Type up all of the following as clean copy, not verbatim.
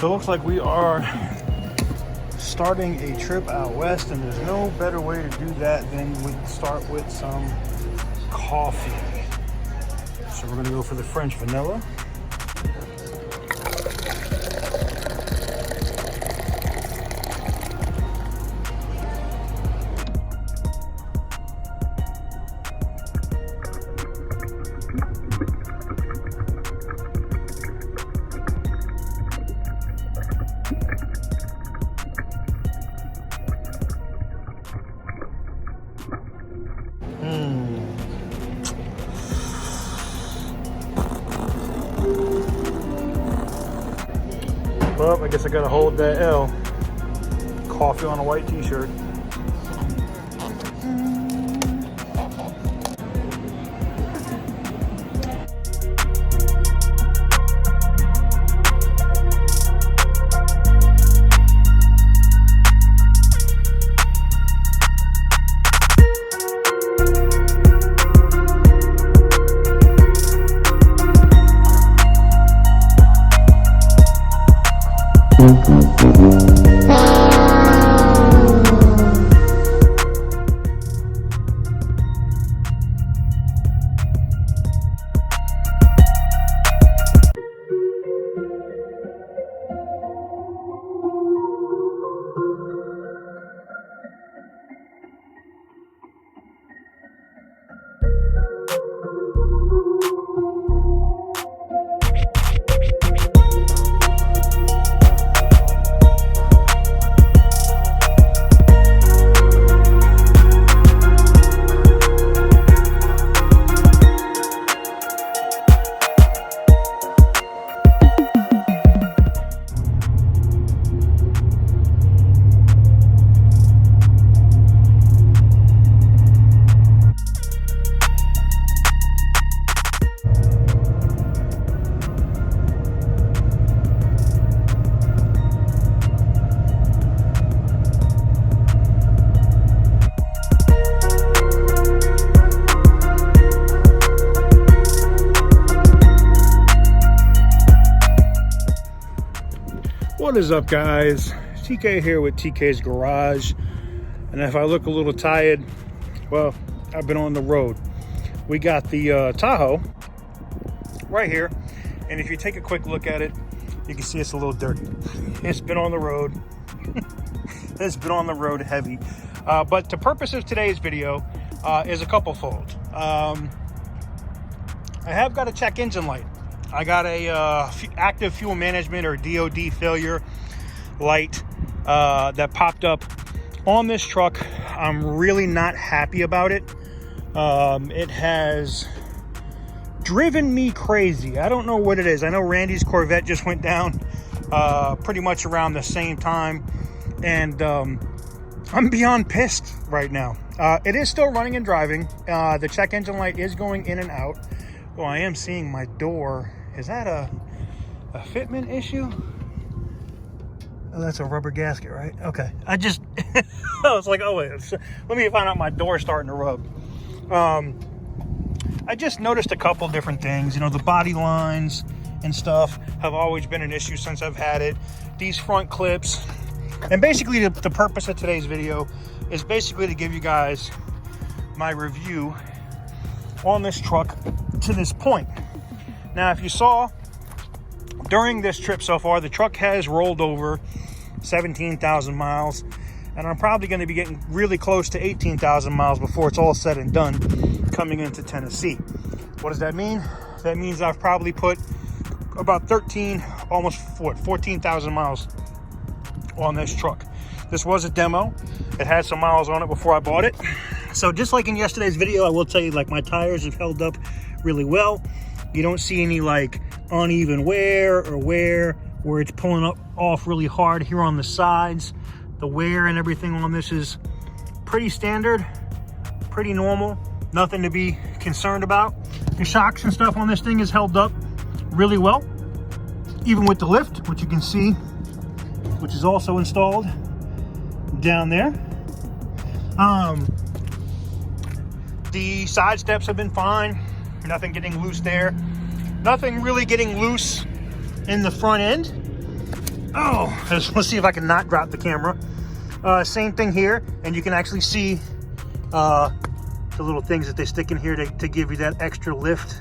So it looks like we are starting a trip out west, and there's no better way to do that than start with some coffee. So we're gonna go for the French vanilla. Well, I guess I gotta hold that L. Coffee on a white t-shirt. What is up, guys? TK here with TK's Garage, and if I look a little tired, well, I've been on the road. We got the Tahoe right here, and if you take a quick look at it, you can see it's a little dirty. It's been on the road. It's been on the road heavy, but the purpose of today's video is a couple fold. I have got a check engine light. I got a active fuel management, or DOD failure light that popped up on this truck. I'm really not happy about it. It has driven me crazy. I don't know what it is. I know Randy's Corvette just went down pretty much around the same time, and I'm beyond pissed right now. It is still running and driving. The check engine light is going in and out. Oh, I am seeing my door. Is that a fitment issue? Oh, that's a rubber gasket, right? Okay. I was like, oh wait, let me find out my door starting to rub. I just noticed a couple different things. You know, the body lines and stuff have always been an issue since I've had it. These front clips. And basically the purpose of today's video is basically to give you guys my review on this truck to this point. Now, if you saw during this trip so far, the truck has rolled over 17,000 miles, and I'm probably going to be getting really close to 18,000 miles before it's all said and done coming into Tennessee. What does that mean? That means I've probably put about 14,000 miles on this truck. This was a demo. It had some miles on it before I bought it. So just like in yesterday's video, I will tell you, like, my tires have held up really well. You don't see any like uneven wear or wear where it's pulling off really hard here on the sides. The wear and everything on this is pretty standard, pretty normal, nothing to be concerned about. The shocks and stuff on this thing is held up really well, even with the lift, which you can see, which is also installed down there. The side steps have been fine. Nothing getting loose there. Nothing really getting loose in the front end. Oh, let's see if I can not drop the camera. Same thing here, and you can actually see the little things that they stick in here to give you that extra lift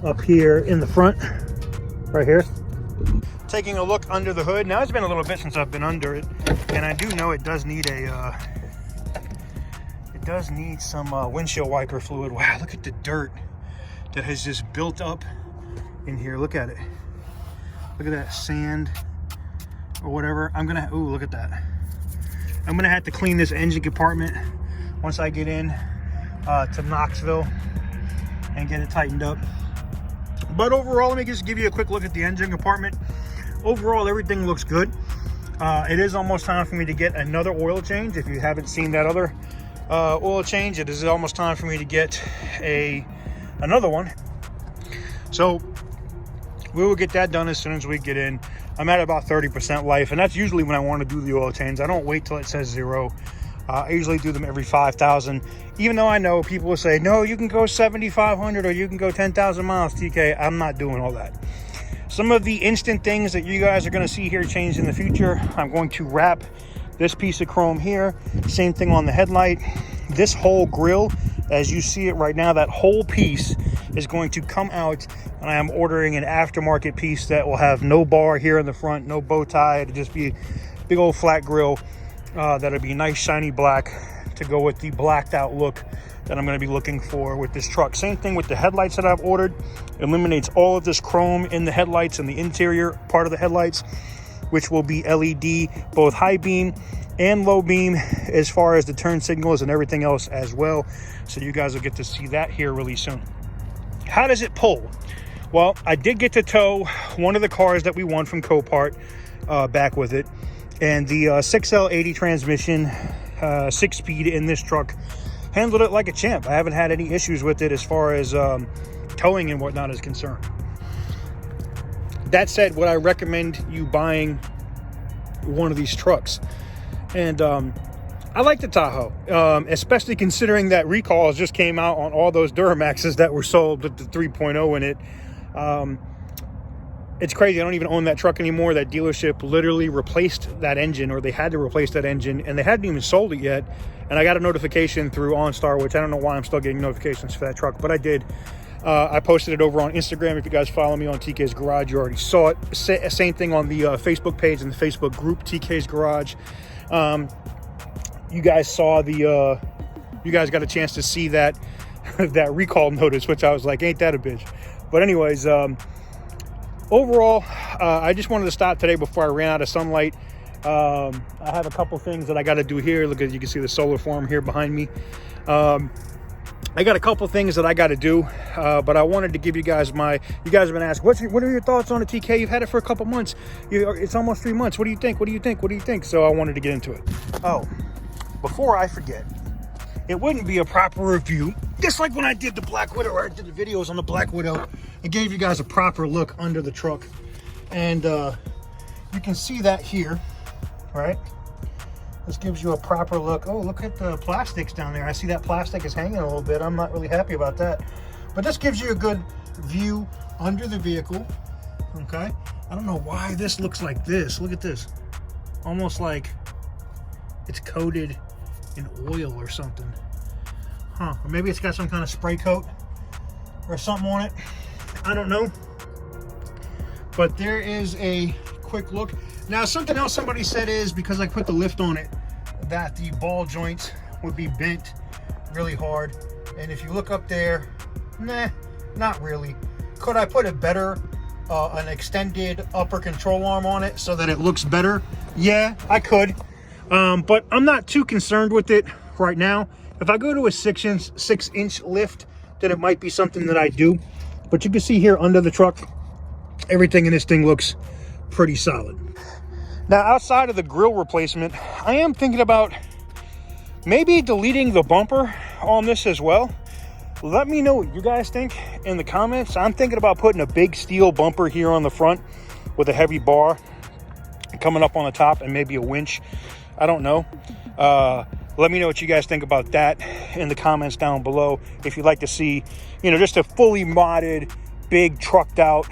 up here in the front, right here. Taking a look under the hood. Now, it's been a little bit since I've been under it, and I do know it does need some windshield wiper fluid. Wow, look at the dirt that has just built up in here. Look at it. Look at that sand or whatever. Ooh, look at that. I'm gonna have to clean this engine compartment once I get in to Knoxville and get it tightened up. But overall, let me just give you a quick look at the engine compartment. Overall, everything looks good. It is almost time for me to get another oil change. If you haven't seen that other oil change, it is almost time for me to get another one. So we will get that done as soon as we get in. I'm at about 30% life, and that's usually when I want to do the oil change. I don't wait till it says 0. I usually do them every 5,000, even though I know people will say, no, you can go 7,500 or you can go 10,000 miles, TK. I'm not doing all that. Some of the instant things that you guys are going to see here change in the future, I'm going to wrap this piece of chrome here. Same thing on the headlight. This whole grille, as you see it right now, that whole piece is going to come out, and I am ordering an aftermarket piece that will have no bar here in the front, no bow tie. It'll just be a big old flat grille. That'll be nice shiny black to go with the blacked out look that I'm going to be looking for with this truck. Same thing with the headlights that I've ordered. Eliminates all of this chrome in the headlights and the interior part of the headlights, which will be LED, both high beam and low beam, as far as the turn signals and everything else as well. So you guys will get to see that here really soon. How does it pull? Well, I did get to tow one of the cars that we won from Copart back with it. And the 6L80 transmission, 6-speed in this truck, handled it like a champ. I haven't had any issues with it as far as towing and whatnot is concerned. That said, would I recommend you buying one of these trucks? And I like the Tahoe, especially considering that recalls just came out on all those Duramaxes that were sold with the 3.0 in it. It's crazy. I don't even own that truck anymore. That dealership literally replaced that engine, or they had to replace that engine, and they hadn't even sold it yet. And I got a notification through OnStar, which I don't know why I'm still getting notifications for that truck, but I did. I posted it over on Instagram. If you guys follow me on TK's Garage, you already saw it. Same thing on the Facebook page and the Facebook group, TK's Garage. You guys saw you guys got a chance to see that that recall notice, which I was like, ain't that a bitch? But anyways, overall, I just wanted to stop today before I ran out of sunlight. I have a couple things that I got to do here. Look, you can see the solar farm here behind me. I got a couple things that I got to do, but I wanted to give you guys you guys have been asking, what are your thoughts on the TK? You've had it for a couple months. It's almost 3 months. What do you think? What do you think? What do you think? So I wanted to get into it. Oh, before I forget, it wouldn't be a proper review, just like when I did the Black Widow, or I did the videos on the Black Widow. I gave you guys a proper look under the truck, and you can see that here, right? This gives you a proper look. Oh, look at the plastics down there. I see that plastic is hanging a little bit. I'm not really happy about that. But this gives you a good view under the vehicle, okay? I don't know why this looks like this. Look at this. Almost like it's coated in oil or something. Huh, or maybe it's got some kind of spray coat or something on it. I don't know. But there is a quick look. Now, something else somebody said is, because I put the lift on it, that the ball joints would be bent really hard. And if you look up there, nah, not really. Could I put a better, an extended upper control arm on it so that it looks better? Yeah, I could. But I'm not too concerned with it right now. If I go to a 6-inch lift, then it might be something that I do. But you can see here under the truck, everything in this thing looks pretty solid. Now, outside of the grille replacement, I am thinking about maybe deleting the bumper on this as well. Let me know what you guys think in the comments. I'm thinking about putting a big steel bumper here on the front with a heavy bar coming up on the top and maybe a winch. I don't know. Let me know what you guys think about that in the comments down below. If you'd like to see, just a fully modded, big trucked out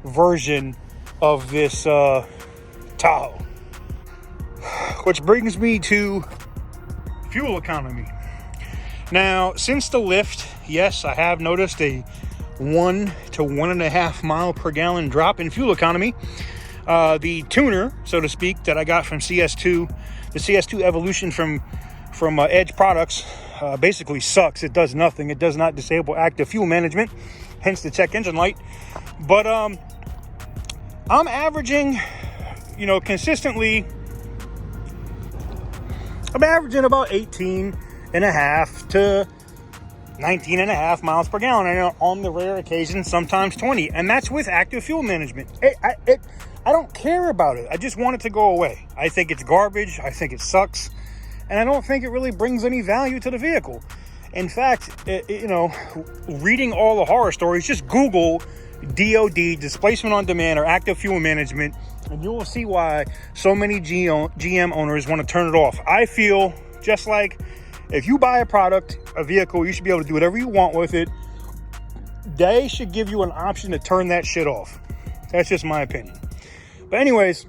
version of this Tahoe. Which brings me to fuel economy. Now, since the lift, yes, I have noticed a 1 to 1.5 mile per gallon drop in fuel economy. The tuner, so to speak, that I got from CS2, the CS2 Evolution from Edge Products, basically sucks. It does nothing. It does not disable active fuel management, hence the check engine light. But I'm averaging, consistently, I'm averaging about 18.5 to 19.5 miles per gallon, and on the rare occasion, sometimes 20, and that's with active fuel management. I don't care about it. I just want it to go away. I think it's garbage. I think it sucks, and I don't think it really brings any value to the vehicle. In fact, reading all the horror stories, just Google DOD, displacement on demand, or active fuel management, and you will see why so many GM owners want to turn it off. I feel just like if you buy a vehicle, you should be able to do whatever you want with it. They should give you an option to turn that shit off. That's just my opinion. But anyways,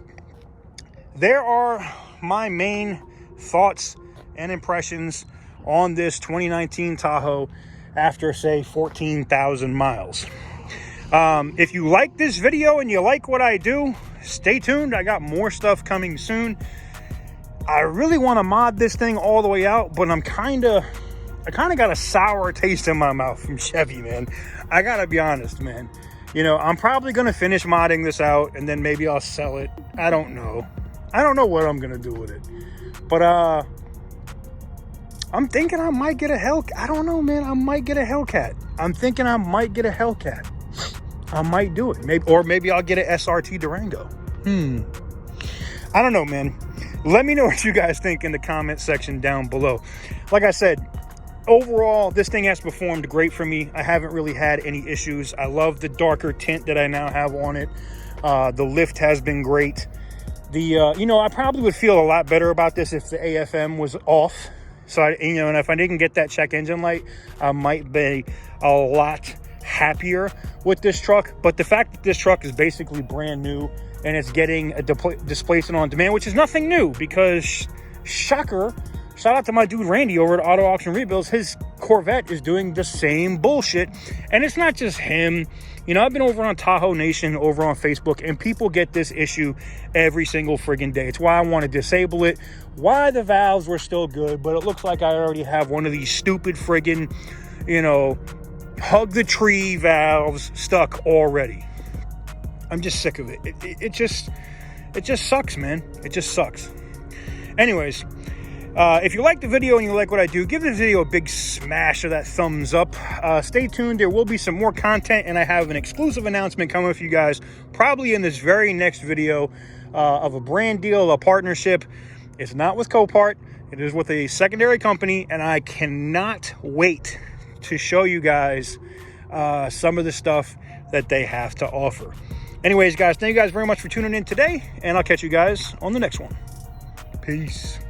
there are my main thoughts and impressions on this 2019 Tahoe after, say, 14,000 miles. If you like this video and you like what I do, stay tuned. I got more stuff coming soon. I really want to mod this thing all the way out, but I kind of got a sour taste in my mouth from Chevy, man. I gotta be honest, man. I'm probably gonna finish modding this out and then maybe I'll sell it. I don't know what I'm gonna do with it, but I'm thinking I might get a Hellcat. I don't know, man. I might get a Hellcat. I'm thinking I might get a Hellcat. I might do it. Maybe I'll get an SRT Durango. I don't know, man. Let me know what you guys think in the comment section down below. Like I said, overall, this thing has performed great for me. I haven't really had any issues. I love the darker tint that I now have on it. The lift has been great. I probably would feel a lot better about this if the AFM was off. So, and if I didn't get that check engine light, I might be a lot happier with this truck. But the fact that this truck is basically brand new and it's getting a displacement on demand, which is nothing new, because shocker, shout out to my dude Randy over at Auto Auction Rebuilds, his Corvette is doing the same bullshit. And it's not just him. I've been over on Tahoe Nation over on Facebook, and people get this issue every single friggin' day. It's why I want to disable it, why the valves were still good, but it looks like I already have one of these stupid friggin', hug the tree valves stuck already. I'm just sick of it. It just sucks, man. It just sucks. Anyways, if you like the video and you like what I do, give the video a big smash of that thumbs up. Stay tuned. There will be some more content, and I have an exclusive announcement coming for you guys probably in this very next video of a brand deal, a partnership. It's not with Copart. It is with a secondary company, and I cannot wait to show you guys some of the stuff that they have to offer. Anyways, guys, thank you guys very much for tuning in today, and I'll catch you guys on the next one. Peace.